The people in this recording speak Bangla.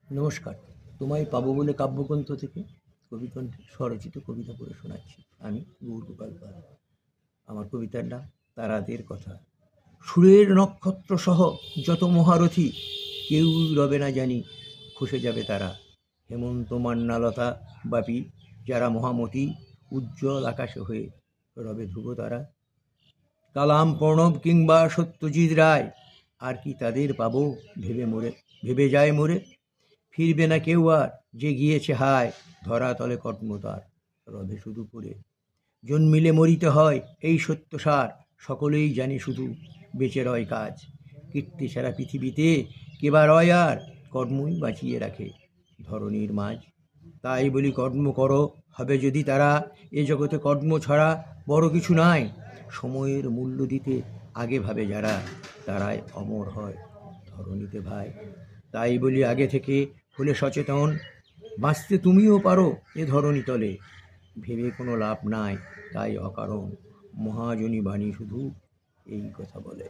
নমস্কার। তোমায় পাবো বলে কাব্যগ্রন্থ থেকে কবিকণ্ঠে স্বরচিত কবিতা পড়ে শোনাচ্ছি। আমি গৌরগোপাল পাল। আমার কবিতার নাম তারাদের কথা। সুরের নক্ষত্র সহ যত মহারথী, কেউ রবে না জানি, খসে যাবে তারা। হেমন্ত মান্নালতা বাপি যারা মহামতি, উজ্জ্বল আকাশে হয়ে রবে ধ্রুব তারা। কালাম প্রণব কিংবা সত্যজিৎ রায়, আর কি তাদের পাবো ভেবে যায় মোরে। ফিরবে না কেউ আর, যে গিয়েছে হায়, ধরাতলে কর্ম তার রবে শুধু পড়ে। জন্মিলে মরিতে হয় এই সত্য সার, সকলেই জানি শুধু বেঁচে রয় কাজ। কীর্তি ছাড়া পৃথিবীতে কেবা রয় আর, কর্মই বাঁচিয়ে রাখে ধরণীর মাঝ। তাই বলি কর্ম করো, হবে যদি তারা, এ জগতে কর্ম ছাড়া বড় কিছু নাই। সময়ের মূল্য দিতে আগে ভাবে যারা, তারাই অমর হয় ধরণীতে ভাই। তাই বলি আগে থেকে হলে সচেতন, বাঁচতে তুমিও পারো এ ধরণী তলে। ভেবে কোনো লাভ নাই তাই অকারণ, মহাজনী বাণী শুধু এই কথা বলে।